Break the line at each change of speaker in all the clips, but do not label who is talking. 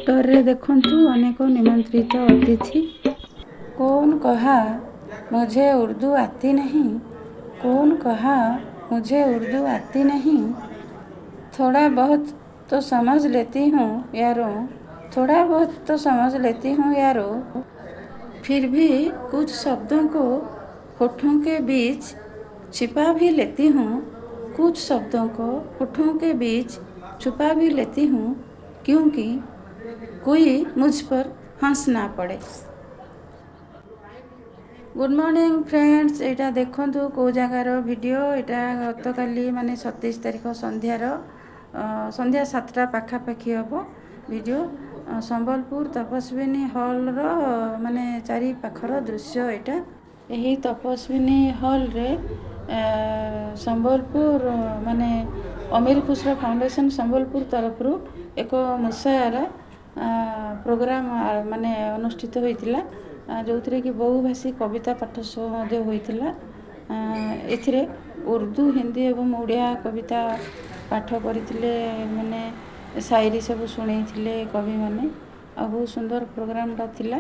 Poster देखंतु अनेक निमंत्रित अतिथि। कौन कहा मुझे उर्दू आती नहीं, कौन कहा मुझे उर्दू आती नहीं, थोड़ा बहुत तो समझ लेती हूँ यारों, थोड़ा बहुत तो समझ लेती हूँ यारों, फिर भी कुछ शब्दों को होठों के बीच छिपा भी लेती हूँ, कुछ शब्दों को होठों के बीच छुपा भी लेती हूँ, क्योंकि कोई मुझ पर हंस ना पड़े। गुड मॉर्निंग फ्रेंड्स, एटा देखंतु को जगार वीडियो। एटा गतकाली माने 27 तारिख संध्यार संध्या 7टा पाखापाखि हम वीडियो। संबलपुर तपस्विनी हॉल रो माने चारि पाखर दृश्य एटा। यही तपस्विनी हॉल रे संबलपुर माने अमीर खुसरो फाउंडेशन संबलपुर तरफ रु एक मुसायार प्रोग्राम माने अनुष्ठित होइतिला, जो थी कि बहुभाषी कविता पाठ होता। एथिरे उर्दू हिंदी एवं उड़िया कविता पाठ करते माने शायरी सब शुणी कवि माने। बहुत सुंदर प्रोग्रामटा थिला।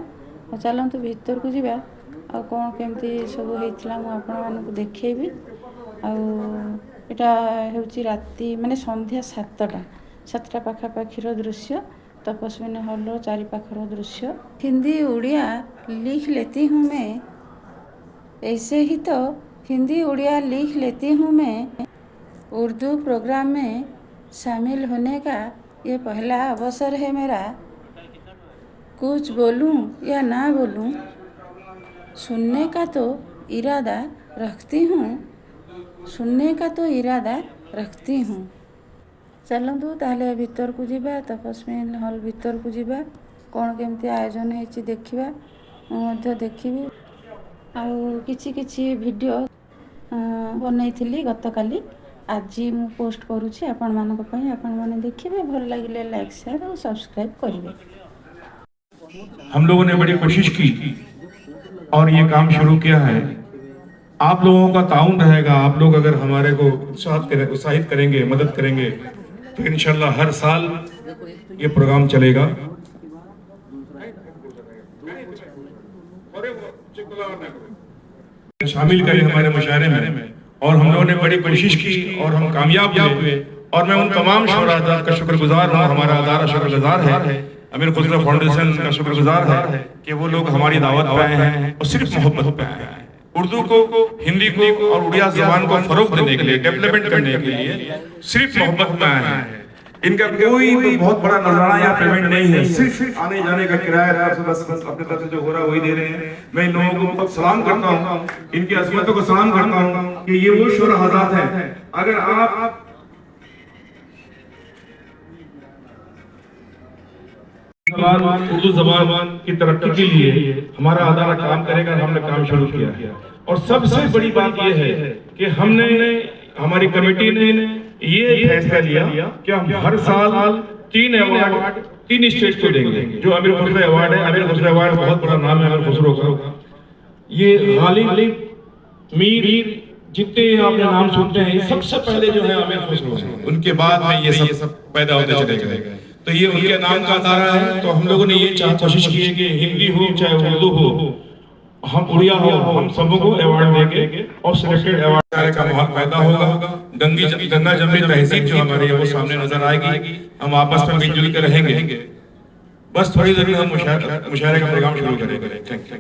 चलतु भीतर को जीवा आ कौन केमती सब होता मुझे देखेबी। आटा हूँ राति माने संध्या 7टा पाखापाखिर दृश्य, तपस्विनी हॉल चारि पाखर दृश्य। हिंदी उड़िया लिख लेती हूँ मैं, ऐसे ही तो हिंदी उड़िया लिख लेती हूँ मैं। उर्दू प्रोग्राम में शामिल होने का ये पहला अवसर है मेरा। कुछ बोलूँ या ना बोलूँ, सुनने का तो इरादा रखती हूँ, सुनने का तो इरादा रखती हूँ। चलतु ताले भीतर को जीवा, तपस्विनी हॉल भीतर को जीवा, कौन केमती आयोजन होती देखा, मुझे देखी। आउ किछि वीडियो बनई गतकाली, आज मु पोस्ट करुँची आपण मानक पई। आपण माने देखिबे, भल लागिले लाइक शेयर और सब्सक्राइब करिवे।
हम लोगों ने बड़ी कोशिश की और ये काम शुरू किया है। आप लोगों का ताउन रहेगा। आप लोग अगर हमारे को उत्साहित करेंगे, मदद करेंगे, तो इंशाल्लाह हर साल ये प्रोग्राम चलेगा। शामिल करें हमारे मुशायरे में। और हम लोगों ने बड़ी कोशिश की और हम कामयाब हुए। और मैं उन तमाम शोहरा का शुक्रगुजार हूँ। हमारा अदारा शुक्रगुजार है, अमीर खुसरो फाउंडेशन का शुक्रगुजार है कि वो लोग हमारी दावत पे आए हैं और सिर्फ मोहब्बत पे आए हैं। उर्दू को, हिंदी को और उड़िया जबान को फरोग देने के लिए, डेवलपमेंट करने के लिए सिर्फ मोहब्बत में आए हैं। इनका कोई बहुत बड़ा नजराना या पेमेंट नहीं है, सिर्फ आने जाने का किराया बस अपने तरफ से जो हो रहा है वही दे रहे हैं। मैं इन लोगों को बहुत सलाम करता हूँ, इनकी अजमतों को सलाम करता हूँ कि ये वो शोरा हज़रात हैं। अगर आप उर्दू जबान की तरक्की के लिए हमारा अदारा काम करेगा, हमने काम शुरू किया। और सबसे बड़ी बात यह है कि हमने, हमारी कमेटी ने ये फैसला लिया कि हम हर साल 3 अवार्ड 3 स्टेट को देंगे। जो अमीर खुसरो अवार्ड है, अमीर खुसरो अवार्ड बहुत बड़ा नाम है अमीर खुसरो का। ये गालिब, मीर, जितने आपने नाम सुनते हैं, सबसे पहले जो है अमीर खुसरो हैं। उनके बाद में ये सब पैदा होते चले गए। तो ये उनके नाम का अदारा है। तो हम लोगों ने ये कोशिश की है कि हिंदी हो चाहे उर्दू हो, हम उड़िया हो, हम सबों को अवार्ड देंगे और सिलेक्टेड अवार्ड का माहौल पैदा होगा। गंगा जमनी तहजीब जो हमारी है वो सामने नजर आएगी। हम आपस में मिलजुल कर रहेंगे। बस थोड़ी देर में हम मुशायरे का प्रोग्राम शुरू करेंगे। Thank you.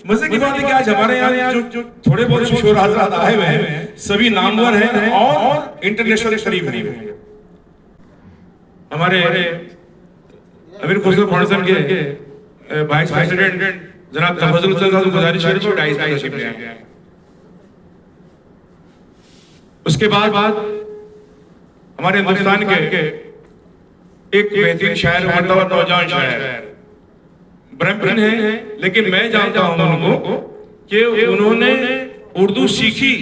मजे की बात है कि आज हमारे यहाँ जो थोड़े बहुत शोहरा हज़रात आए हुए हैं, सभी नामवर हैं और इंटरनेशनल शरीफ हैं। हमारे अमीर खुसरो फाउंडेशन के वाइस प्रेसिडेंट जनाब तफज्जुल साहब को गुजारिश है कि डाइस में तशरीफ ले आएं। उसके बाद हमारे हिंदुस्तान के एक बेहतरीन शायर, मर्तबा नौजवान शायर, ब्रह्मपुर है, लेकिन मैं जानता हूं उनको कि उन्होंने उर्दू सीखी,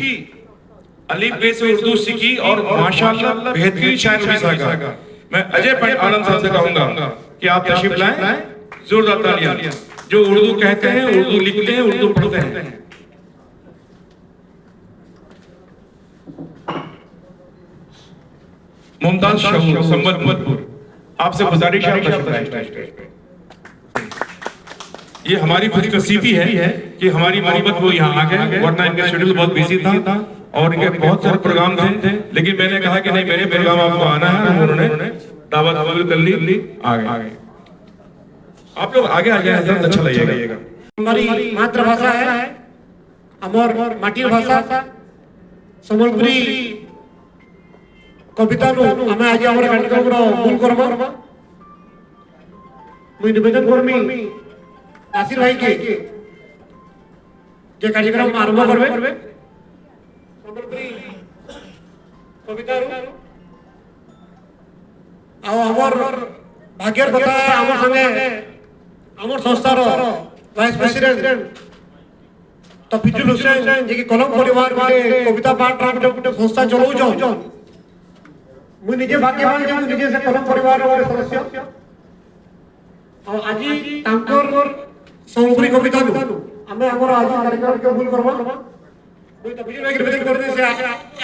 अलीफ बे से उर्दू सीखी और माशाल्लाह बेहतरीन शायर भी सीखा। मैं अजय पंडित आलम साहब से कहूंगा कि आप तशरीफ लाएं, जोरदार तालियां। जो उर्दू कहते हैं, उर्दू लिखते हैं, उर्दू पढ़ते हैं। मुमताज शहूर संबलपुर, आपसे गुजारिश है आप ये हमारी खुशनसीबी है कि हमारी मोहब्बत वो यहाँ आ गए, वरना इनका शेड्यूल बहुत बिजी था और इनके बहुत सारे प्रोग्राम थे, लेकिन मैंने कहा कि नहीं मेरे प्रोग्राम आपको आना है, उन्होंने दावत कबूल कर ली, आ गए। आप लोग आगे आ जाए, अच्छा लगेगा।
हमारी मातृभाषा है, अमर माटिर भाषा संबलपुरी कविता हमें आज हमारे कार्यक्रम मूल करबा मुझे निवेदन करमी नासिर भाई के जे कार्यक्रम आरंभ करबे संबलपुरी कविता आमर भाग्यर कथा आमर संगे आमर संस्थार वाइस प्रेसिडेंट तो फिजुल हुसैन जे कि कलम परिवार में कविता पाठ गोटे संस्था चलाऊ मुझे निजे भाग्यवान जे मुझे निजे से कलम परिवार रो सदस्य और आज तांकर संबलपुरी कविता हमें हमर आज कार्यक्रम के मूल करबा कोई तो फिजुल भाई निवेदन करने से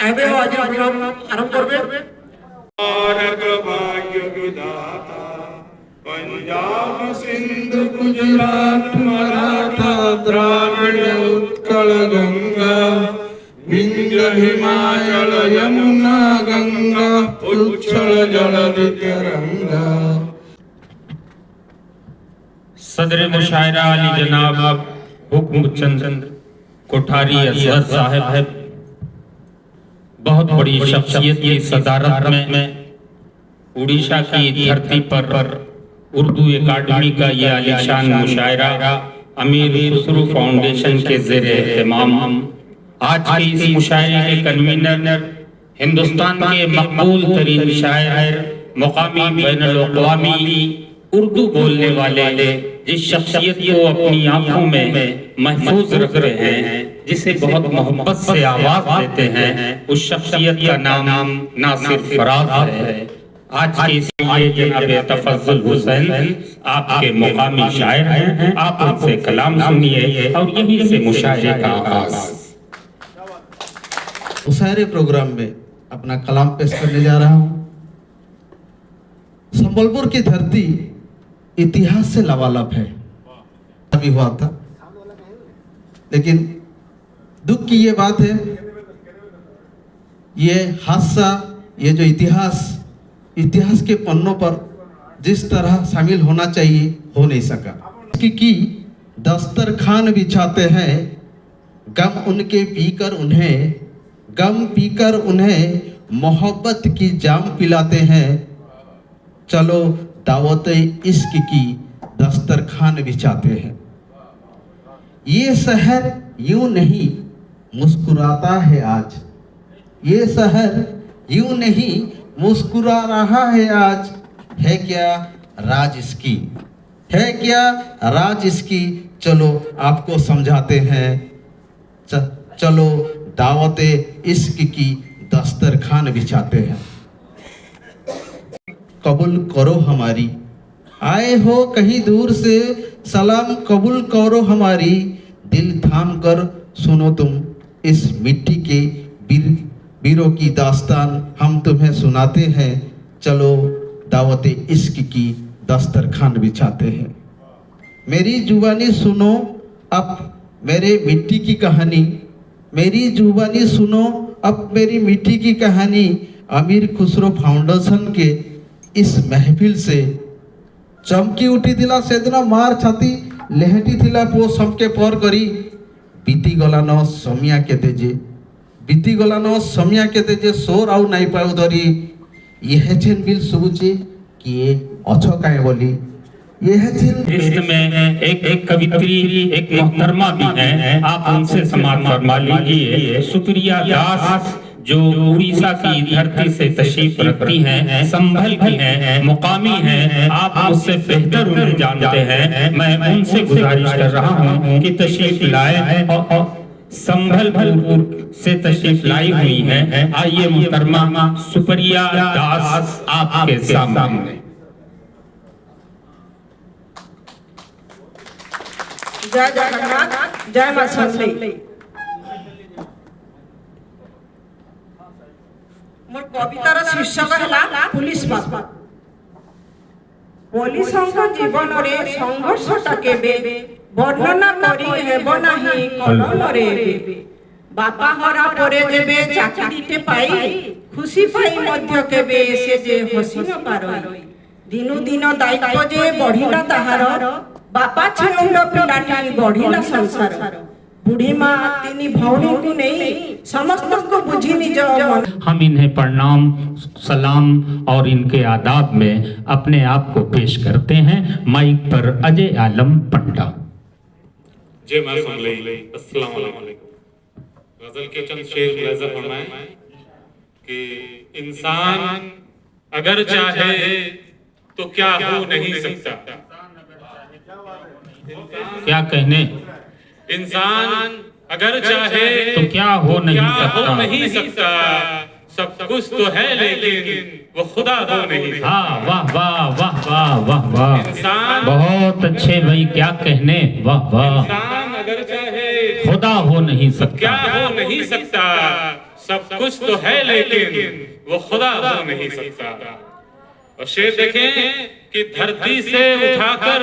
आबे आज प्रोग्राम आरंभ करबे।
भारत भाग्य विधाता पंजाब सिंध गुजरात मराठा द्राविड़ उत्कल गंगा विंध्य हिमाचल यमुना गंगा उच्छल जलधि तरंगा।
सदर मुशायरा अली जनाब हुक्मचंद कोठारी असगर साहब बहुत बड़ी शख्सियत की सदारत में उड़ीसा की धरती पर उर्दू एकेडमी का ये आलीशान मुशायरा अमीर खुसरो फाउंडेशन के ज़ेरे एहतमाम आज के इस मुशायरे के कन्वीनर हिंदुस्तान के मकबूल तरीन शायर मुकामी बैनुल-अक़वामी उर्दू बोलने वाले जिस शख्सियत को अपनी आंखों में महफूज रख रहे हैं, जिसे बहुत मोहब्बत से आवाज देते हैं, उस शख्सियत का नाम नासिर फराज है। आज के इस जनाब तफज्जुल हुसैन आपके मुकामी शायर हैं, आप उनसे कलाम सुनिए और यहीं से मुशायरे का आगाज।
मुशायरे प्रोग्राम में अपना कलाम पेश करने जा रहा हूँ। संबलपुर की धरती इतिहास से लबालब है, अभी हुआ था, लेकिन दुख की ये बात है, ये हादसा, ये जो इतिहास के पन्नों पर जिस तरह शामिल होना चाहिए हो नहीं सका। कि दस्तरखान बिछाते हैं गम पीकर उन्हें मोहब्बत की जाम पिलाते हैं, चलो दावत इश्क की दस्तरखान बिछाते हैं। ये शहर यूं नहीं मुस्कुराता है आज, ये शहर यूं नहीं मुस्कुरा रहा है आज, है क्या राज इसकी, है क्या राज इसकी, चलो आपको समझाते हैं, चलो दावत इश्क की दस्तरखान बिछाते हैं। कबूल करो हमारी, आए हो कहीं दूर से, सलाम कबूल करो हमारी, दिल थाम कर सुनो तुम इस मिट्टी के वीरों की दास्तान हम तुम्हें सुनाते हैं, चलो दावत इश्क की दस्तरखान बिछाते हैं। मेरी जुबानी सुनो अब मेरे मिट्टी की कहानी, मेरी जुबानी सुनो अब मेरी मिट्टी की कहानी, अमीर खुसरो फाउंडेशन के इस महफिल से चमकी उठी थिला सेदिन मार छाती लेहटी थिला पो सबके पर करी, बीती गलान समिया केते जे सोर आउ नाई पाउ धरी, यह छेन बिल सुबुची किए अछ काए बोली, यह छेन
में एक कवित्री एक मोहतरमा भी हैं, आप उनसे सम्मान फरमा लीजिए। शुक्रिया दास जो उड़ीसा की धरती से तशरीफ रखती हैं, संभल की हैं, मुकामी हैं, आप मुझसे बेहतर उन्हें जानते हैं। मैं उनसे गुजारिश कर रहा हूँ कि तशरीफ लाए और संभलपुर से तशरीफ लाई हुई हैं। आइए मुहतरमा सुप्रिया दास आपके सामने।
जय जगन्नाथ, जय मां समलेई। मोर कवितार शीर्षक है पुलिस बाबा। पुलिसଙ୍କ ଜୀବନରେ ସଂଘର୍ଷଟା କେବେ ବର୍ଣ୍ଣନା କରି ହେବ ନାହିଁ କଲମରେ। ବାପା ହରା ପରେ ଯେବେ ଚାକିରିଟେ ପାଇ ଖୁସି ପାଇ ମଧ୍ୟ କେବେ ସେ ଯେ ହସି ନ ପାରଇ। ଦିନୁ ଦିନ ଦାୟିତ୍ୱ ଯେ ବଢିଲା ତାହାର, ବାପା ଛେଉଣ୍ଡ ପିଲାଟି ଗଢିଲା ସଂସାର। ବୁଢୀ ମା ତିନି ଭଉଣୀଙ୍କୁ ନେଇ ସମସ୍ତଙ୍କୁ ବୁଝି ନିଜ ମନ।
हम इन्हें प्रणाम सलाम और इनके आदाब में अपने आप को पेश करते हैं। माइक पर अजय आलम पंडा।
जय मां समलई, अस्सलाम वालेकुम। गजल के चंद शेर मुलाज़ा फरमाएं कि इंसान अगर चाहे तो क्या हो नहीं सकता।
क्या कहने?
इंसान अगर चाहे
तो क्या हो नहीं सकता।
हो नहीं सकता। सब कुछ तो है लेकिन वो खुदा हो नहीं सकता।
हाँ, वाह वाह वाह वाह वाह वाह,
इंसान
बहुत अच्छे भाई, क्या कहने, वाह वाह।
इंसान अगर चाहे
खुदा हो नहीं सकता।
क्या हो नहीं सकता। सब कुछ तो है लेकिन वो खुदा हो नहीं सकता। और शेर देखें कि धरती से उठाकर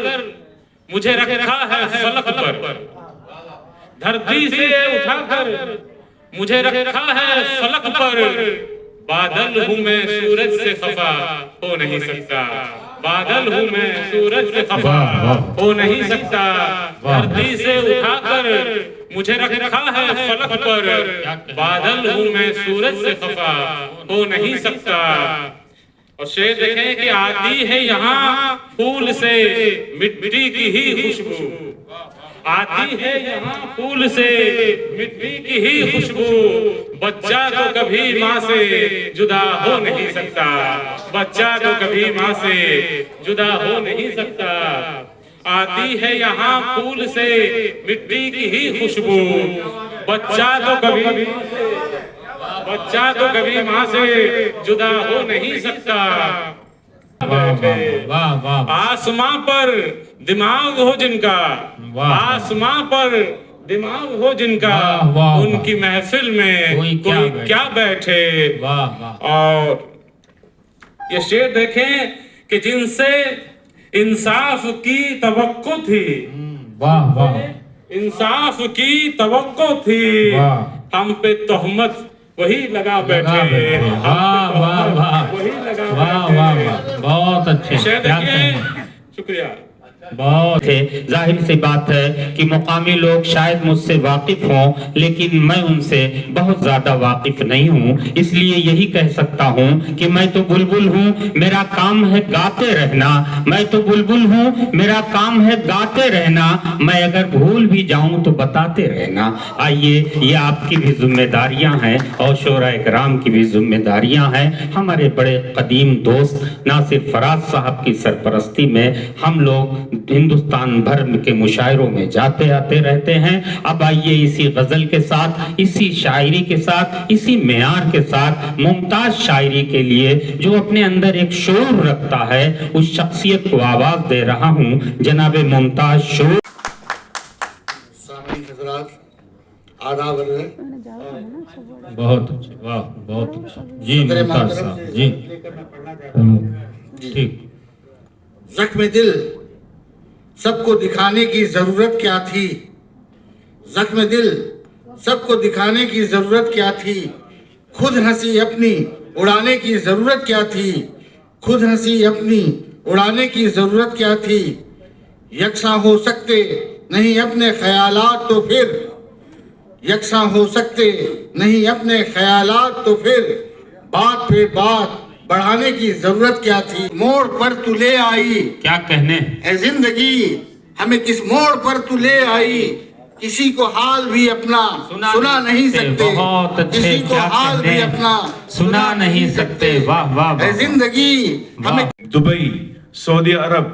मुझे रखा है फलक पर। धरती से उठाकर मुझे रखा है फलक पर। बादल हूँ मैं सूरज से खफा हो नहीं सकता। बादल हूँ मैं सूरज से खफा हो नहीं सकता। धरती से उठाकर मुझे रखा है फलक पर। बादल हूँ मैं सूरज से खफा हो नहीं सकता। और शेर देखें कि आती है यहाँ फूल से मिट्टी की ही खुशबू। आती है यहाँ फूल से मिट्टी की ही खुशबू। बच्चा तो कभी माँ से जुदा हो नहीं सकता। बच्चा तो कभी माँ से जुदा हो नहीं सकता। आती है यहाँ फूल से मिट्टी की ही खुशबू। बच्चा तो कभी माँ से जुदा हो नहीं सकता।
वाह वाह,
आसमां पर दिमाग हो जिनका, आसमां पर दिमाग हो जिनका,
वाह, वाह,
उनकी महफिल में
कोई
कोई क्या बैठे।
वाह वाह।
और ये शेर देखें कि जिनसे इंसाफ की तवक्को थी।
वाह वाह,
इंसाफ की तवक्को थी।
वाह।
हम पे तोहमत वही लगा बैठे।
वाह वाह वाह,
वही लगा
वाह
बैठे।
वाह वाह, बहुत अच्छे,
शेर
क्या
देखिए।
कहने।
शुक्रिया।
बहुत है। जाहिर सी बात है कि मुकामी लोग शायद मुझसे वाकिफ हों, लेकिन मैं उनसे बहुत ज्यादा वाकिफ नहीं हूँ। इसलिए यही कह सकता हूँ कि मैं तो बुलबुल हूँ, मेरा काम है गाते रहना। मैं तो बुलबुल हूँ, मेरा काम है गाते रहना। मैं अगर भूल भी जाऊँ तो बताते रहना। आइए, ये आपकी भी जिम्मेदारियां हैं और शोरा इकराम की भी जिम्मेदारियां हैं। हमारे बड़े कदीम दोस्त नासिर फराज साहब की सरपरस्ती में हम लोग हिंदुस्तान भर के मुशायरों में जाते आते रहते हैं। अब आइए इसी गजल के साथ, इसी शायरी के साथ, इसी मेयार के साथ मुमताज शायरी के लिए जो अपने अंदर एक शोर रखता है, उस शख्सियत को आवाज दे रहा हूँ। जनाबे मुमताज शोर।
आदाब है।
बहुत अच्छे, वाह बहुत अच्छे जी मुमताज साहब जी, ठीक।
जख्म दिल सबको दिखाने की जरूरत क्या थी। जख्म दिल सबको दिखाने की जरूरत क्या थी। खुद हंसी अपनी उड़ाने की जरूरत क्या थी। खुद हंसी अपनी उड़ाने की जरूरत क्या थी। यकसा हो सकते नहीं अपने ख्यालात तो फिर, यकसा हो सकते नहीं अपने ख्यालात तो फिर बात पे बात बढ़ाने की जरूरत क्या थी। मोड़ पर तू ले आई,
क्या कहने।
ऐ जिंदगी हमें किस मोड़ पर तू ले आई। किसी को हाल भी अपना सुना नहीं सकते।
बहुत अच्छे,
किसी को
क्या
हाल भी
कहने।
अपना
सुना नहीं सकते। वाह वाह
ऐ
वाह,
जिंदगी हमें
दुबई, सऊदी अरब,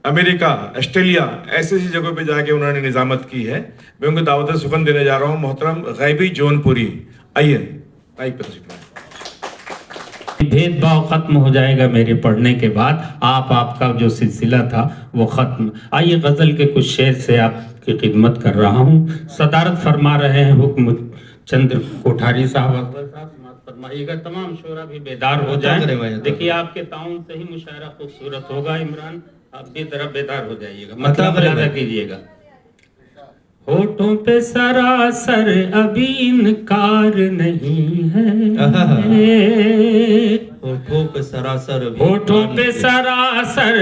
अमेरिका, ऑस्ट्रेलिया ऐसी जगहों पे जाके उन्होंने निजामत की है। मैं उनको दावत सुखन देने जा रहा हूँ। मोहतरम गैबी जौनपुरी, आइए माइक पर तशरीफ लाएं।
भेदभाव खत्म हो जाएगा मेरे पढ़ने के बाद। आपका जो सिलसिला था वो खत्म। आइए गजल के कुछ शेर से आपकी खिदमत कर रहा हूँ। सदारत फरमा रहे हैं हुक्म चंद्र कोठारी साहब। फरमाइएगा, तमाम शोरा भी बेदार हो जाए। देखिए आपके ताउन से ही मुशायरा खूबसूरत होगा। इमरान आप भी तरफ बेदार हो जाइएगा, मतलब ज्यादा कीजिएगा। होठों पे सरासर अभी इनकार नहीं है,
होठों पे सरासर
होठों पे सरासर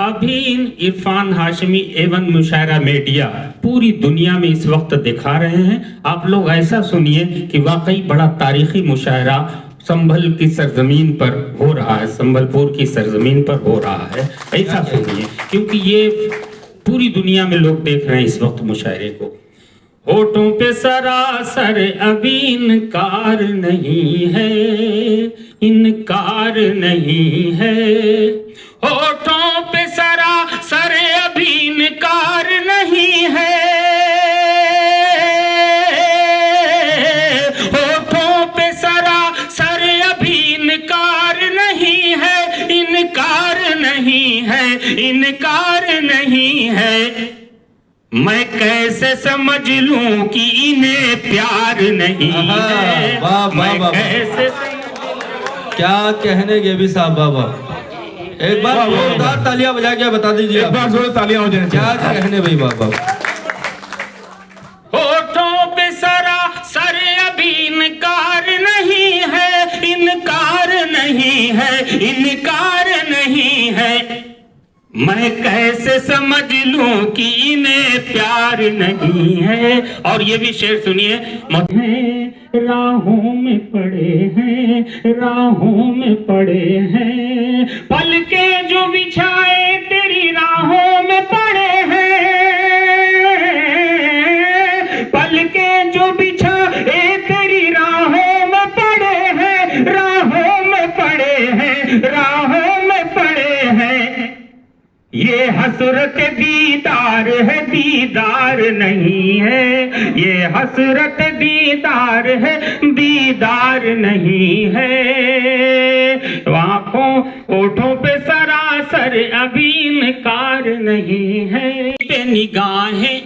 अभी इरफान हाशमी एवं मुशायरा मीडिया पूरी दुनिया में इस वक्त दिखा रहे हैं। आप लोग ऐसा सुनिए कि वाकई बड़ा तारीखी मुशायरा संभल की सरजमीन पर हो रहा है, संबलपुर की सरजमीन पर हो रहा है। ऐसा सुनिए, क्योंकि ये पूरी दुनिया में लोग देख रहे हैं इस वक्त मुशायरे को। होठों पे सरासर अभी इनकार नहीं है, इनकार नहीं है। होठों पे सरासर अभी इनकार नहीं है, होठों पे सरासर अभी इनकार नहीं है, इनकार नहीं है, इनकार नहीं है। मैं कैसे समझ लूं कि इन्हें प्यार नहीं है, मैं कैसे
क्या कहने के भी साहब बाबा, एक बार जोरदार तालियां बजा के बता दीजिए,
एक बार जोर तालियां हो जाए।
क्या कहने भाई बाबा।
होठों पे सरासर अभी इनकार नहीं है, इनकार नहीं है, इनकार नहीं है। मैं कैसे समझ लूं कि इन्हें प्यार नहीं है। और ये भी शेर सुनिए, राहों में पड़े हैं, राहों में पड़े हैं, पल के जो बिछाए तेरी राहों में पड़े हैं, पल के जो बिछाए तेरी राहों में पड़े हैं, राहों में पड़े हैं, राहों में पड़े हैं। ये हसरत दीदार है, दीदार नहीं है, ये हसरत दीदार है, दीदार नहीं है। आँखों होठों पे सरासर अभी इनकार नहीं है। पे निगाहें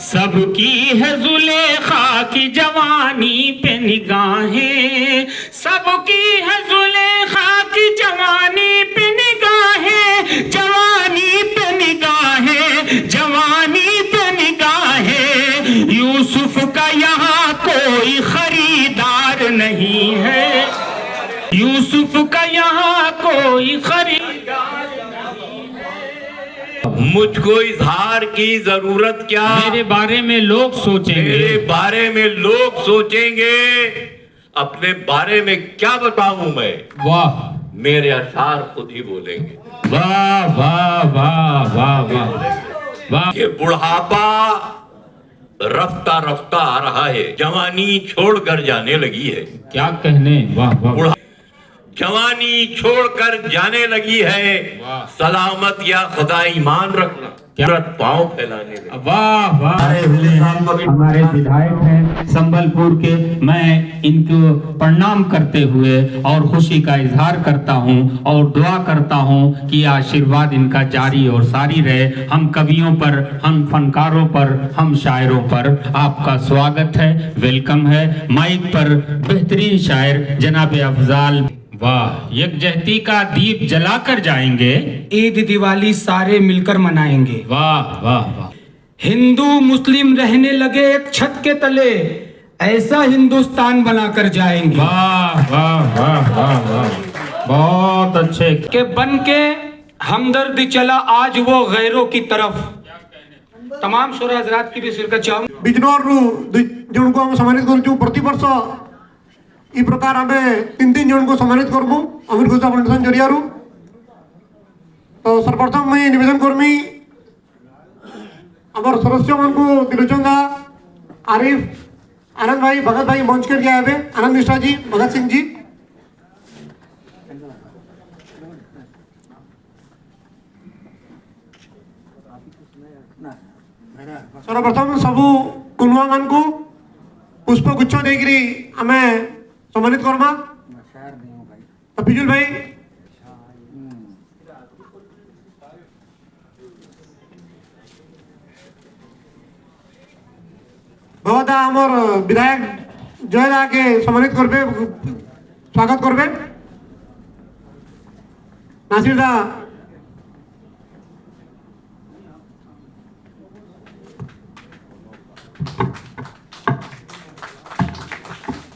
सबकी है जुलेखा की जवानी पे निगाहें, सबकी है जुलेखा की जवानी पे निगाहें, जवानी पे निगाहें, जवानी पे निगाहें। यूसुफ का यहाँ कोई खरीदार नहीं है, यूसुफ का यहाँ कोई खरीदार नहीं है।
मुझको इजहार की जरूरत क्या,
मेरे बारे में लोग सोचेंगे,
मेरे बारे में लोग सोचेंगे, अपने बारे में क्या बताऊं मैं।
वाह,
मेरे अशार खुद ही बोलेंगे।
वाह वाह वाह वाह वाह वाह।
ये बुढ़ापा रफ्ता रफ्ता आ रहा है, जवानी छोड़कर जाने लगी है।
क्या कहने, वाह वाह।
जवानी छोड़कर जाने लगी है, सलामत या खुदा ईमान रखना, पांव फैलाने लगी।
वाह वाह। हमारे विधायक हैं संबलपुर के, मैं इनको प्रणाम करते हुए और खुशी का इजहार करता हूं और दुआ करता हूं कि आशीर्वाद इनका जारी और सारी रहे। हम कवियों पर, हम फनकारों पर, हम शायरों पर आपका स्वागत है, वेलकम है। माइक पर बेहतरीन शायर जनाब अफजाल। वाह, यकजहती का दीप जलाकर जाएंगे,
ईद दिवाली सारे मिलकर मनाएंगे।
वाह वाह वाह।
हिंदू मुस्लिम रहने लगे एक छत के तले, ऐसा हिंदुस्तान बनाकर जाएंगे।
वाह वाह वाह वाह वाह, बहुत अच्छे।
के बन के हमदर्द चला आज वो गैरों की तरफ। तमाम शोरा हजरात की भी शिरकत चाहूंगा।
बिजनोर जन को हम सम्मानित करूँ प्रति वर्ष ई प्रकार आम तीन तीन जन को सम्मानित करमु अमीर खुशा फाउंडेशन जरिया। तो सर्वप्रथम मुझे निवेदन करमी आम सदस्य मान को दिलोचंदा आरिफ आनंद भाई भगत भाई मंच कर दिया है। आनंद मिश्रा जी, भगत सिंह जी, सर्वप्रथम सबू कुनुआ मान को पुष्प गुच्छ देकरी आमे सम्मानित करमा। तो पिजुल भाई बहुत आमर विधायक জয় দাকে সম্মানিত করবে, স্বাগত করবে। নাসির দা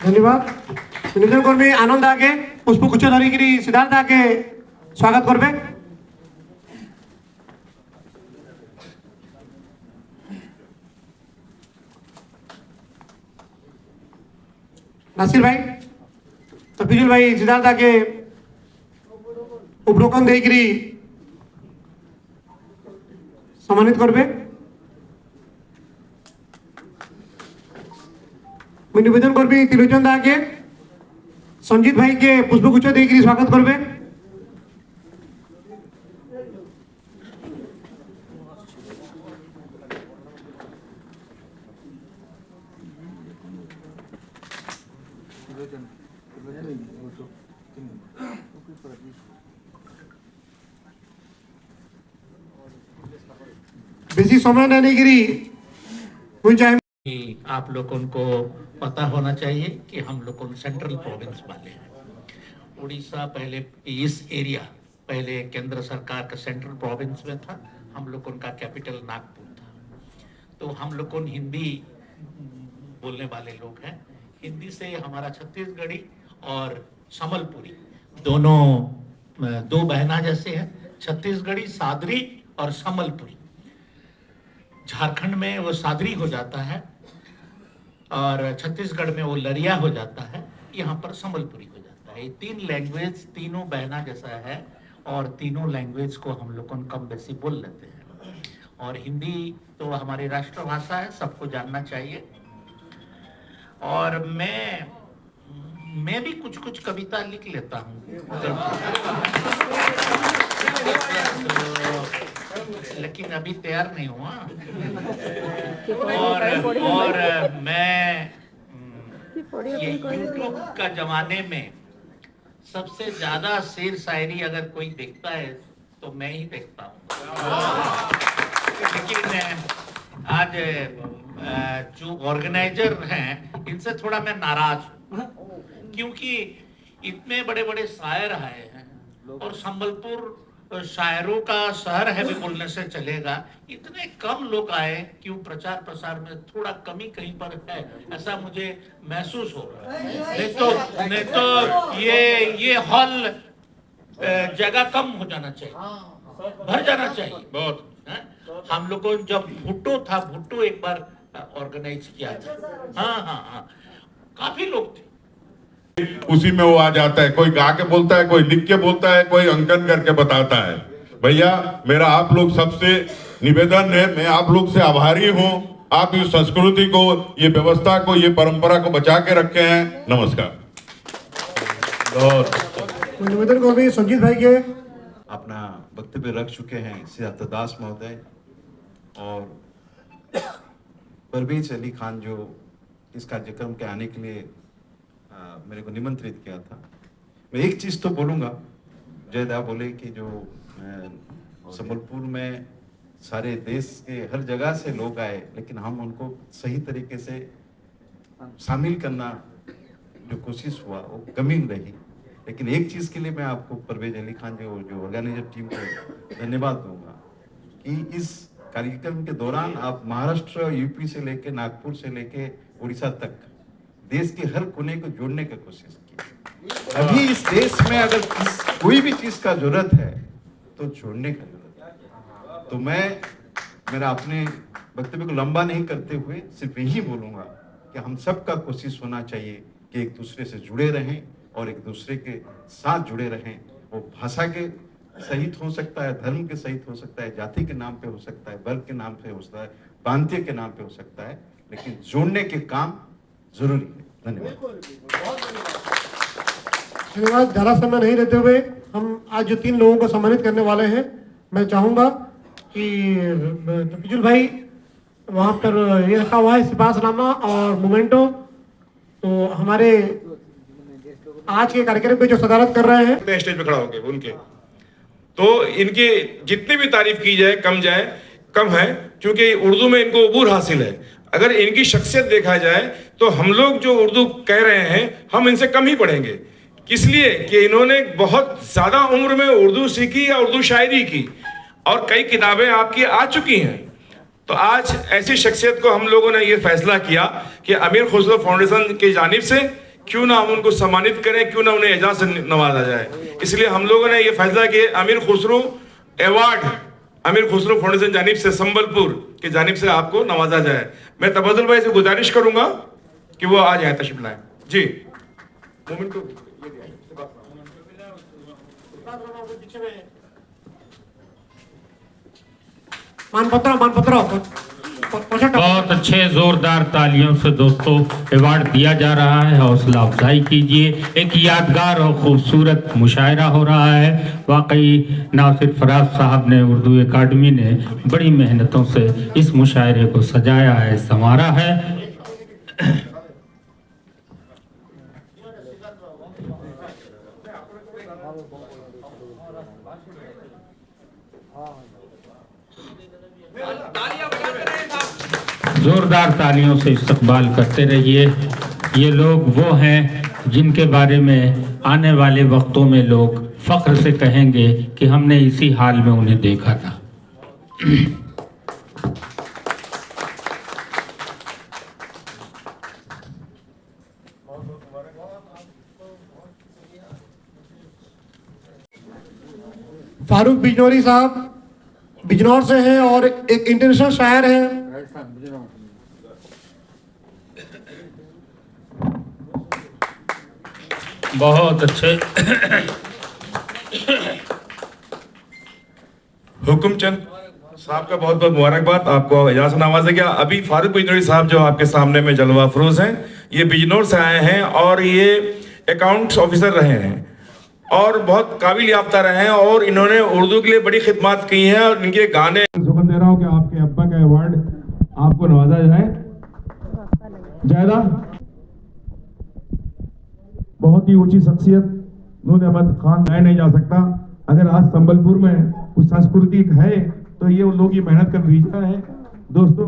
ধন্যবাদ। নিবেদন কর্মী আনন্দ আগে পুষ্পগুচ্ছ ধরিকি সিদ্ধার্থ আগে স্বাগত করবে। নাসির ভাই তো বিজুল ভাই সিদ্ধার্থ আগে উপরোকন ଦେଇକିରି সম্মানিত করবে। मैं निवेदन करबी त्रिलोचन दा के संजीत भाई के पुष्पगुच्छ देकर स्वागत करबे। बेसी समय न लेकर चाहे
कि आप लोगों को पता होना चाहिए कि हम लोग सेंट्रल प्रोविंस वाले हैं। उड़ीसा पहले इस एरिया पहले केंद्र सरकार का सेंट्रल प्रोविंस में था, हम लोगों का कैपिटल नागपुर था। तो हम लोग हिंदी बोलने वाले लोग हैं। हिंदी से हमारा छत्तीसगढ़ी और समलपुरी दोनों दो बहना जैसे हैं। छत्तीसगढ़ी सादरी और समलपुरी, झारखंड में वो सादरी हो जाता है और छत्तीसगढ़ में वो लरिया हो जाता है, यहाँ पर संबलपुरी हो जाता है। ये तीन लैंग्वेज तीनों बहना जैसा है और तीनों लैंग्वेज को हम लोग कम बेसी बोल लेते हैं। और हिंदी तो हमारी राष्ट्रभाषा है, सबको जानना चाहिए। और मैं भी कुछ कुछ कविता लिख लेता हूँ लेकिन अभी तैयार नहीं हुआ। और मैं ये यूट्यूब का जमाने में सबसे ज्यादा शेर शायरी अगर कोई देखता है तो मैं ही देखता हूँ। लेकिन आज जो ऑर्गेनाइजर हैं इनसे थोड़ा मैं नाराज हूँ, क्योंकि इतने बड़े बड़े शायर आए हैं और संबलपुर शायरों का शहर है भी बोलने से चलेगा। इतने कम लोग आए, क्यों प्रचार प्रसार में थोड़ा कमी कहीं पर है, ऐसा मुझे महसूस हो रहा है। नहीं तो ये हॉल जगह कम हो जाना चाहिए, भर जाना चाहिए बहुत। हम लोगों जब भुट्टो था, भुट्टो एक बार ऑर्गेनाइज किया था। हाँ, काफी लोग थे।
उसी में वो आ जाता है, कोई गा के बोलता है, कोई लिख के बोलता है, कोई अंकन करके बताता है। भैया मेरा आप लोग सबसे निवेदन है, मैं आप लोग से आभारी हूँ। आप इस संस्कृति को, ये व्यवस्था को, ये परंपरा को बचा के रखे हैं। नमस्कार।
निवेदन को भी संजीत भाई के
अपना वक्तव्य रख चुके हैं सिद्धार्थ दास महोदय और परवेज अली खान, जो इस कार्यक्रम के आने के लिए मेरे को निमंत्रित किया था। मैं एक चीज तो बोलूंगा, जयदा बोले कि जो संबलपुर में सारे देश के हर जगह से लोग आए, लेकिन हम उनको सही तरीके से शामिल करना जो कोशिश हुआ वो कमी रही। लेकिन एक चीज के लिए मैं आपको परवेज अली खान जो ऑर्गेनाइजर टीम को धन्यवाद दूंगा कि इस कार्यक्रम के दौरान आप महाराष्ट्र, यूपी से लेके नागपुर से लेके उड़ीसा तक देश के हर कोने को जोड़ने की कोशिश की। अभी इस देश में अगर कोई भी चीज का जरूरत है तो जोड़ने का जरूरत है। तो मैं मेरा अपने वक्तव्य को लंबा नहीं करते हुए सिर्फ यही बोलूंगा कि हम सबका कोशिश होना चाहिए कि एक दूसरे से जुड़े रहें और एक दूसरे के साथ जुड़े रहें। वो भाषा के सहित हो सकता है, धर्म के सहित हो सकता है, जाति के नाम पे हो सकता है, वर्ग के नाम पे हो सकता है, प्रांतीय के नाम पे हो सकता है, लेकिन जोड़ने के काम जरूरी है। धन्यवाद।
ज्यादा समय नहीं लेते हुए हम आज जो 3 लोगों को सम्मानित करने वाले हैं, मैं चाहूंगा कि बिजुल भाई वहां पर ये रखा हुआ है सिपाहीनामा और मोमेंटो, तो हमारे आज के कार्यक्रम पे जो सदारत कर रहे हैं
स्टेज पे खड़ा होंगे उनके, तो इनकी जितनी भी तारीफ की जाए कम है, क्योंकि उर्दू में इनको अबूर हासिल है। अगर इनकी शख्सियत देखा जाए तो हम लोग जो उर्दू कह रहे हैं हम इनसे कम ही पढ़ेंगे। किस लिए कि इन्होंने बहुत ज़्यादा उम्र में उर्दू सीखी या उर्दू शायरी की और कई किताबें आपकी आ चुकी हैं। तो आज ऐसी शख्सियत को हम लोगों ने ये फैसला किया कि अमीर खुसरो फाउंडेशन की जानिब से क्यों ना हम उनको सम्मानित करें, क्यों ना उन्हें एजाज से नवाजा जाए। इसलिए हम लोगों ने ये फैसला किया अमीर खुसरो अवार्ड अमीर खुसरो फाउंडेशन जानिब से संबलपुर की जानिब से आपको नवाजा जाए। मैं तफाजुल भाई से गुजारिश करूंगा कि वो आ जाए, तशरीफ लाएं। जी मोमिन को
मानपत्र
बहुत अच्छे जोरदार तालियों से दोस्तों अवार्ड दिया जा रहा है। हौसला अफजाई कीजिए। एक यादगार और खूबसूरत मुशायरा हो रहा है। वाकई नासिर फराज साहब ने उर्दू एकेडमी ने बड़ी मेहनतों से इस मुशायरे को सजाया है, संवारा है। जोरदार तालियों से इस्तकबाल करते रहिए। ये लोग वो हैं जिनके बारे में आने वाले वक्तों में लोग फख्र से कहेंगे कि हमने इसी हाल में उन्हें देखा था।
फारूक बिजनौरी साहब बिजनौर से हैं और एक इंटरनेशनल शायर हैं।
बहुत अच्छे।
हुकुमचंद साहब का बहुत बहुत मुबारकबाद, आपको एजाज से नवाजा गया। अभी फारूक बिजनौरी साहब जो आपके सामने में जलवा अफरोज हैं, ये बिजनौर से आए हैं और ये अकाउंट्स ऑफिसर रहे हैं और बहुत काबिल याफ्ता रहे हैं और इन्होंने उर्दू के लिए बड़ी खिदमत की हैं और इनके गाने। सुगन दे रहा हूँ कि आपके अब्बा का अवार्ड आपको नवाजा जाए। जायदा बहुत ही ऊंची शख्सियत नूर अहमद खान लाया नहीं जा सकता। अगर आज संबलपुर में कुछ सांस्कृतिक है तो ये उन लोगों की मेहनत का नतीजा है। दोस्तों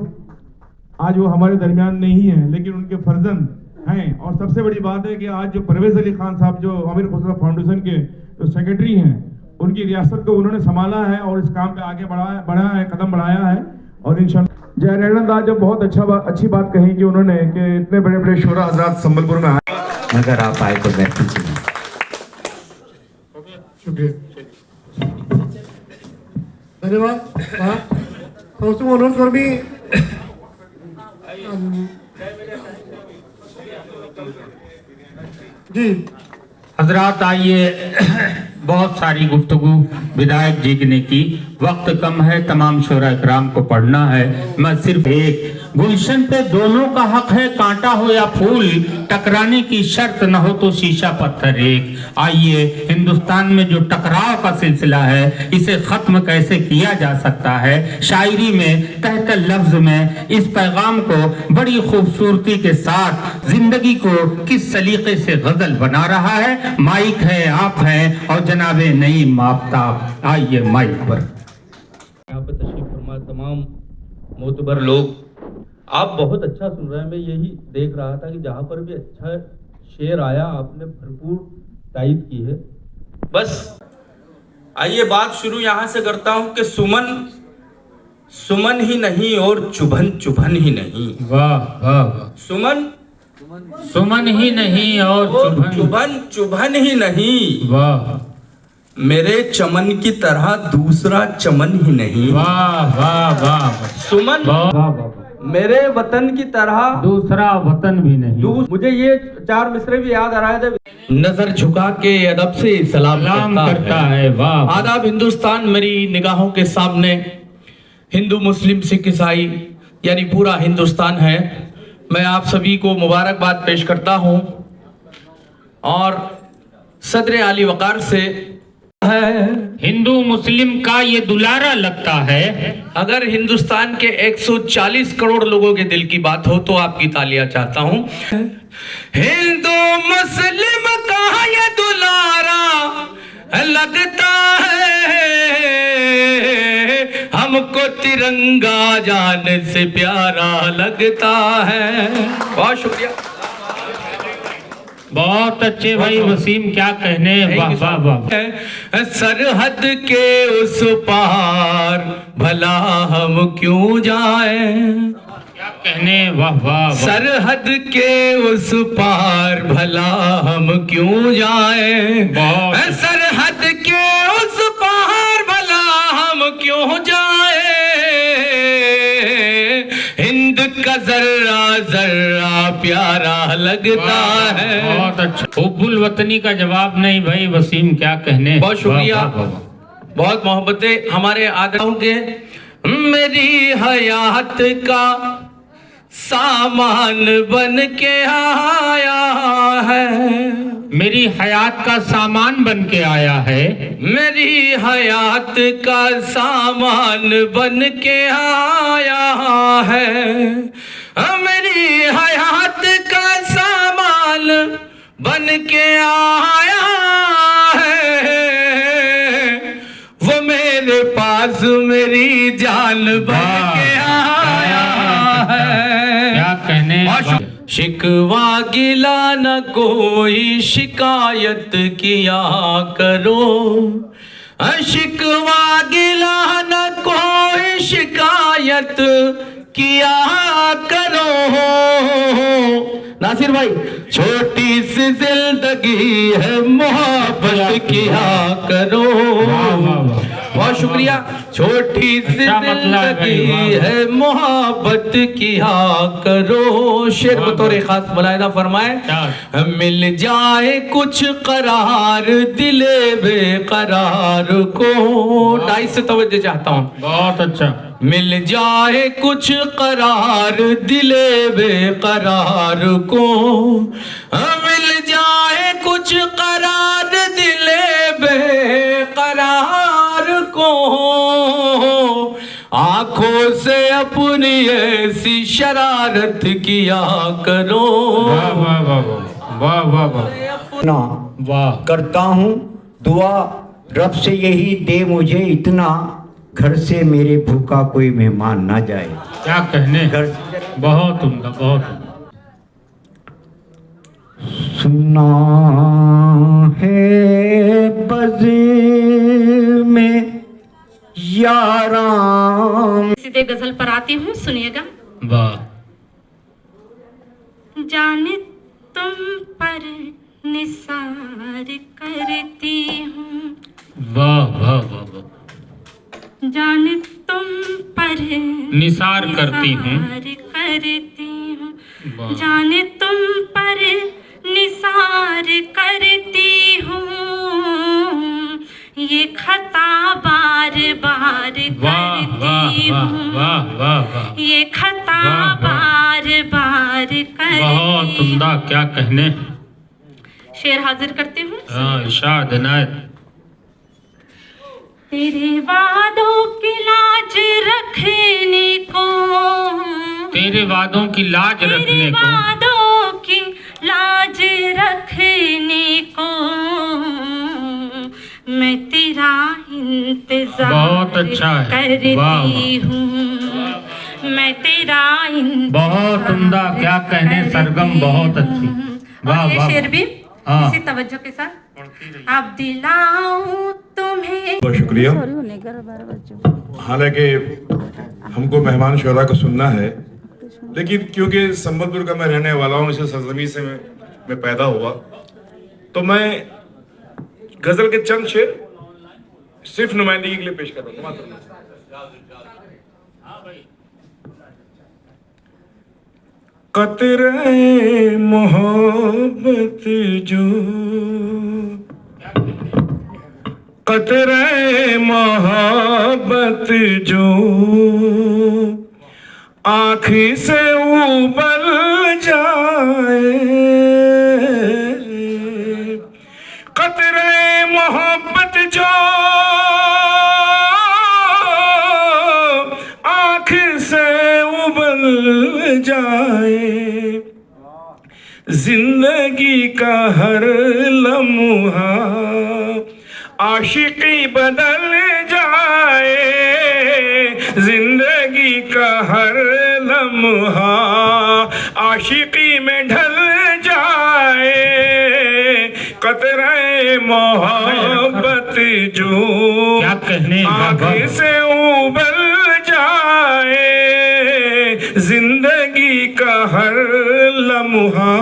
आज वो हमारे दरमियान नहीं है लेकिन उनके फर्जंद हैं और सबसे बड़ी बात है कि आज जो परवेज अली खान साहब जो अमीर खुसरो फाउंडेशन के जो सेक्रेटरी हैं, उनकी रियासत को उन्होंने संभाला है और इस काम पे आगे बढ़ाया है, कदम बढ़ाया है। और इंशाअल्लाह जयनंद आज जब बहुत अच्छी बात कही कि उन्होंने कि इतने बड़े बड़े शोरा हजरात संबलपुर में आए,
अगर आप आए तो बैठ कीजिए।
धन्यवाद। अनुरोध कर भी जी
हजरात आइए। बहुत सारी गुफ्तगू विधायक जी ने की, वक्त कम है, तमाम शोरा इकराम को पढ़ना है। मैं सिर्फ एक गुलशन पे दोनों का हक है, कांटा हो या फूल, टकराने की शर्त न हो तो शीशा पत्थर एक। आइए हिंदुस्तान में जो टकराव का सिलसिला है इसे खत्म कैसे किया जा सकता है। शायरी में तहत लफ्ज में इस पैगाम को बड़ी खूबसूरती के साथ जिंदगी को किस सलीके से गजल बना रहा है। माइक है, आप हैं और जनाबे नईम आफ्ताब। आइए माइक पर।
यहाँ पर तशरीफ फरमा तमाम मोतबर लोग, आप बहुत अच्छा सुन रहे हैं। मैं यही देख रहा था कि जहाँ पर भी अच्छा शेर आया आपने भरपूर तायद की है। बस आइए बात शुरू यहाँ से करता हूँ कि सुमन सुमन ही नहीं और चुभन चुभन ही नहीं।
वाह वाह वाह।
सुमन
सुमन ही नहीं और
चुभन चुभन ही नहीं।
वाह।
मेरे चमन की तरह दूसरा चमन ही नहीं।
वाह वाह वाह।
सुमन
वाह वाह।
मेरे वतन की तरह
दूसरा वतन भी नहीं।
मुझे ये चार मिसरे भी याद आ रहा है।
नजर झुका के अदब से सलाम
करता है। वाह।
आदाब हिंदुस्तान मेरी निगाहों के सामने, हिंदू मुस्लिम सिख ईसाई यानी पूरा हिंदुस्तान है। मैं आप सभी को मुबारकबाद पेश करता हूं और सदर आली वकार से
हिंदू मुस्लिम का ये दुलारा लगता है।
अगर हिंदुस्तान के 140 करोड़ लोगों के दिल की बात हो तो आपकी तालियां चाहता हूं। हिंदू मुस्लिम का ये दुलारा लगता है हमको को तिरंगा जान से प्यारा लगता है। बहुत शुक्रिया।
बहुत अच्छे भाई वसीम, क्या कहने, वाह वाह वाह।
सरहद के उस पार भला हम क्यों जाएं,
क्या कहने, वाह वाह।
सरहद के उस पार भला हम क्यों जाएं, सरहद के उस पार भला हम क्यों जाएं, हिंद का जर्रा जर्रा प्यारा लगता है।
बहुत अच्छा। हुब्बुल वतनी का जवाब नहीं भाई वसीम, क्या कहने।
बहुत शुक्रिया, बहुत मोहब्बतें हमारे आदरणीयों के। मेरी हयात का सामान बन के आया है,
मेरी हयात का सामान बन के आया है,
मेरी हयात का सामान बन के आया है, मेरी हयात का सामान बन के आया है, वो मेरे पास मेरी जान बन के आया है।
क्या कहने।
शिकवा गिला न कोई शिकायत किया करो, शिकवा गिला न कोई शिकायत किया करो। नासिर भाई, छोटी सी जिंदगी है मोहब्बत किया करो। बहुत शुक्रिया। छोटी सी जिंदगी है मोहब्बत किया करो। शेर बतौर खास मुलाहिदा फरमाए। मिल जाए कुछ करार दिले बेकरार को। डाई से तवज्जो चाहता हूँ।
बहुत अच्छा।
मिल जाए कुछ करार दिले बेकरार को, मिल जाए कुछ करार दिले बेकरार को, आंखों से अपनी ऐसी शरारत किया करो।
वाह वाह वाह वाह वाह वाह
वाह करता हूँ दुआ रब से यही दे मुझे इतना, घर से मेरे भूखा कोई मेहमान ना जाए।
क्या कहने।
घर
बहुत उम्दा, बहुत।
सुना है बज़े में याराम।
सीधे गजल पर आती हूँ, सुनिएगा।
वाह।
जाने तुम पर निसार करती हूँ,
वाह वाह वाह वाह।
जाने तुम पर
निसार करती हूँ,
जाने तुम पर निसार करती हूँ, ये खता बार बार करती हूँ, ये खता बार बार करती।
बहुत उम्दा, क्या कहने।
शेर हाजिर करती हूँ।
हाँ, इरशाद इनायत।
तेरे वादों की लाज रखने को,
तेरे वादों की लाज रखने को,
वादों की लाज रखने को, मैं तेरा इंतजार
बहुत अच्छा है।
करती हूँ, मैं तेरा
बहुत उम्दा, क्या कहने सरगम, बहुत अच्छी। वाह वाह।
शेर भी
हाँ।
इसी तवज्जो के साथ। अब दिलाऊं तुम्हें।
बहुत शुक्रिया। हालांकि हमको मेहमान शुरा को सुनना है, लेकिन क्योंकि संबलपुर का मैं रहने वाला हूँ, इसे सरजमी से मैं पैदा हुआ, तो मैं गजल के चंद शेर सिर्फ नुमाइंदगी के लिए पेश कर रहा हूँ। कतरे मोहब्बत जो, कतरे मोहब्बत जो आँखी से उबल जाए, कतरे मोहब्बत जो आँख से उबल जाए, जिंदगी का हर लम्हा आशिकी बदल जाए, जिंदगी का हर लम्हा आशिकी में ढल जाए, कतरे मोहब्बत जो आँख से उबल जाए, जिंदगी का हर लम्हा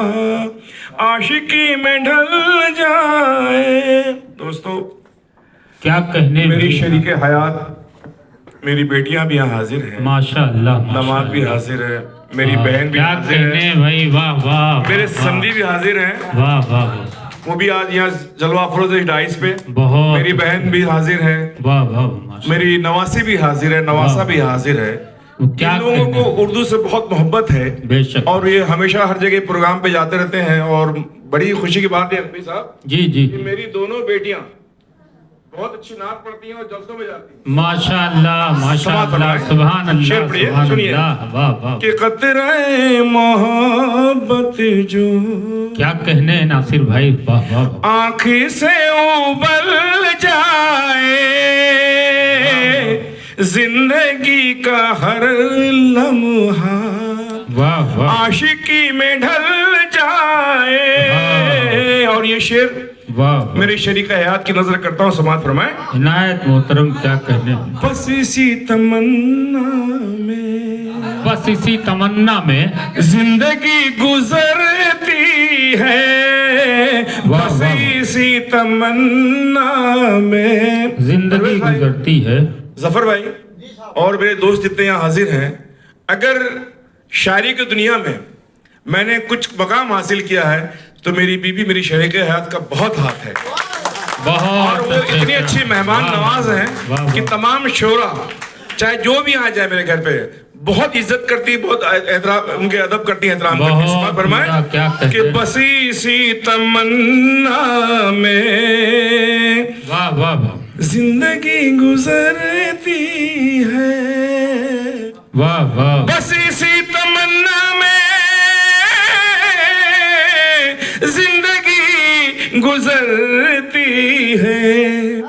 आशिकी में ढल जाए। दोस्तों,
क्या कहने,
मेरी शरीक हयात, मेरी बेटियां भी यहाँ हाजिर हैं,
माशाअल्लाह,
दामाद भी हाजिर है, मेरी बहन भी हाजिर है,
भाई वाह वाह,
मेरे समधी भी हाजिर हैं,
वाह वाह,
वो भी आज यहाँ जलवा फरोज डाइस पे,
बहुत,
मेरी बहन भी हाजिर है,
वाह वाह,
मेरी नवासी भी हाजिर है, नवासा भी हाजिर है।
क्या
लोगों को उर्दू से बहुत मोहब्बत है,
बेशक,
और ये हमेशा हर जगह प्रोग्राम पे जाते रहते हैं, और बड़ी खुशी की बात है अकबी साहब
जी जी,
कि मेरी दोनों बेटियां बहुत अच्छी नात पढ़ती हैं और जलसों में जाती हैं।
माशाअल्लाह माशाअल्लाह, सुभान अल्लाह,
शेर पढ़िए,
सुभान
सुनिए।
अल्लाह, वाह वाह,
कि कतरे मोहब्बत जो
क्या कहने हैं नासिर भाई, वाह वाह,
आँख से उबल जाए, जिंदगी का हर लम्हा
वाह वाह,
आशिकी में ढल जाए। और ये शेर
वाह,
मेरी शरीक हयात की नजर करता हूँ, समाज फरमाए।
इनायत मोहतरम, क्या कहने,
बस इसी तमन्ना में,
बस इसी तमन्ना में
जिंदगी गुजरती है, बस इसी तमन्ना में
जिंदगी गुजरती है।
जफर भाई और मेरे दोस्त जितने यहाँ हाजिर हैं, अगर शायरी की दुनिया में मैंने कुछ मकाम हासिल किया है तो मेरी बीबी, मेरी शरीक हयात का बहुत हाथ है, और वो इतनी अच्छी मेहमान नवाज हैं कि तमाम शोरा चाहे जो भी आ जाए मेरे घर पे बहुत इज्जत करती, बहुत उनके अदब करती है, एहतराम करती है। फरमाए कि बसी सी तमन्ना में
वाह वाह वाह,
जिंदगी गुजरती है,
वाह वाह,
बस इसी तमन्ना में जिंदगी गुजरती है,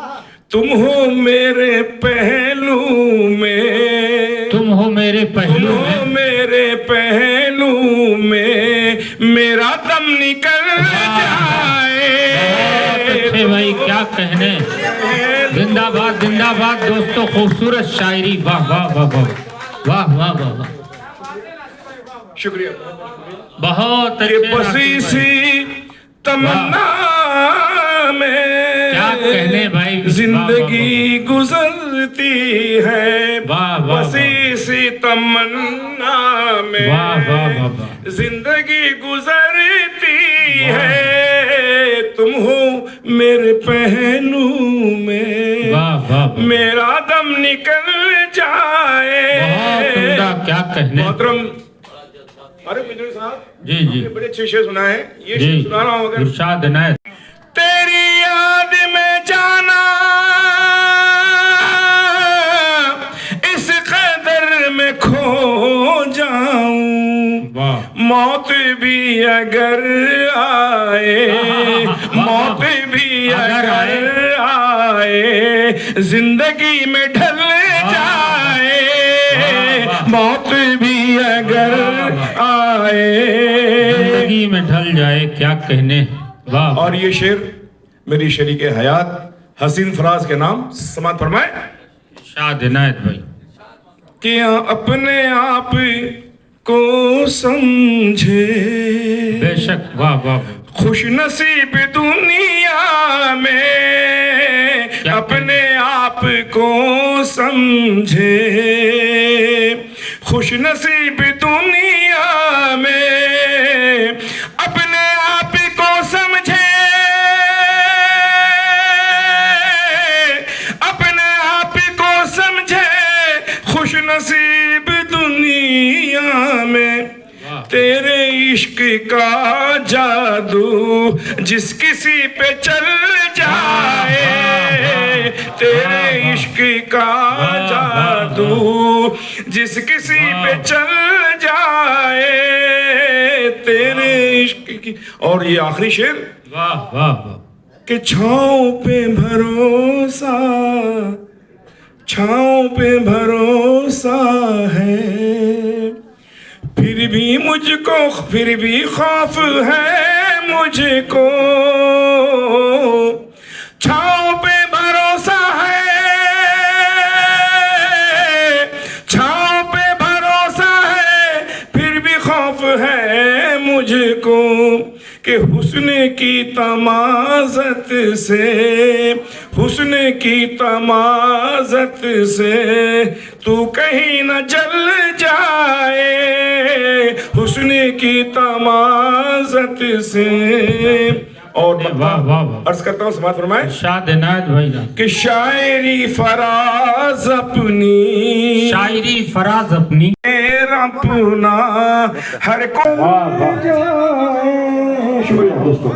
तुम हो मेरे पहलू में,
तुम हो मेरे पहलू
तुम हो मेरे पहलू में, मेरा दम निकल जाए।
अच्छे भाई, क्या कहने, जिंदाबाद जिंदाबाद दोस्तों, खूबसूरत शायरी, वाह वाह वाह वाह वाह वाह वाह वाह,
शुक्रिया,
बहुत
बसी सी तमन्ना में
क्या कहने भाई,
जिंदगी गुजरती है,
वाह वाह,
बसी सी तमन्ना में
वाह वाह वाह,
जिंदगी गुजरती है, तुम हो मेरे पहलू में,
वाह वाह,
मेरा दम निकल जाए।
बहुत उम्दा, क्या कहने,
मोहतरम, अरे मिजूरी साहब
जी जी,
बड़े अच्छे शेर सुना है, ये
जी,
शेर सुना रहा हूँ।
इरशाद इनायत,
तेरी याद में जाना इस कदर में खो जाऊं, मौत भी अगर आए, मौत भी अगर आए, जिंदगी में ढल जाए, मौत भी अगर आए,
जिंदगी में ढल जाए, क्या कहने, वाह।
और ये शेर मेरी शरीक हयात हसीन फराज के नाम समात फरमाए।
शाद इनायत भाई,
कि अपने आप को समझे,
बेशक, वाह वाह,
खुश नसीब दुनिया में, अपने आप को समझे, खुश नसीब दुनिया में, अपने आप को समझे, अपने आप को समझे, खुश नसीब दुनिया में, तेरे इश्क का जादू जिस किसी पे चल जाए, तेरे इश्क का जादू जिस किसी पे चल जाए, तेरे इश्क की। और ये आखिरी शेर,
वाह वाह वाह,
कि छाँव पे भरोसा छाँव पे भरोसा है, फिर भी खौफ है मुझको। छाँव पे भरोसा है, छाँव पे भरोसा है, फिर भी खौफ है मुझको कि हुस्न की तमाज़त से तू कहीं न जल जाए, हुस्न की तमाज़त से। और
वाह वाह वाह,
अर्ज करता हूँ, समाज फरमाए
शाद इनायत भाई
कि शायरी फराज अपनी,
शायरी फराज अपनी
अपना हर को। शुक्रिया दोस्तों।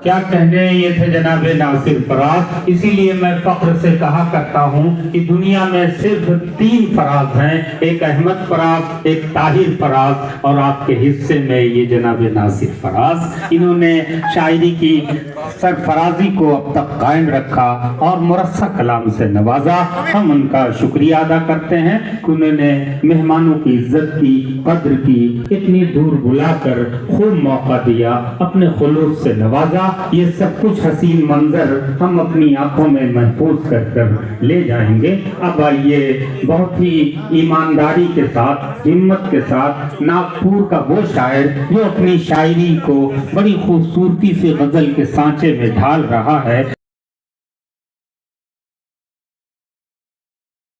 क्या कहने ये थे जनाब नासिर फराज। इसीलिए मैं फख्र से कहा करता हूँ कि दुनिया में सिर्फ 3 फराज हैं, एक अहमद फराज, एक ताहिर फराज और आपके हिस्से में ये जनाब नासिर फराज। इन्होंने शायरी की सरफराजी को अब तक कायम रखा और मुरस्सा कलाम से नवाजा। हम उनका शुक्रिया अदा करते हैं कि उन्होंने मेहमानों की इज्जत की, कद्र की, इतनी दूर बुलाकर खूब मौका दिया, अपने खुलूस से नवाजा। ये सब कुछ हसीन मंजर हम अपनी आंखों में महफूज कर ले जाएंगे। अब आइए बहुत ही ईमानदारी के साथ, हिम्मत के साथ नागपुर का वो शायर जो अपनी शायरी को बड़ी खूबसूरती से गजल के सांचे में ढाल रहा है।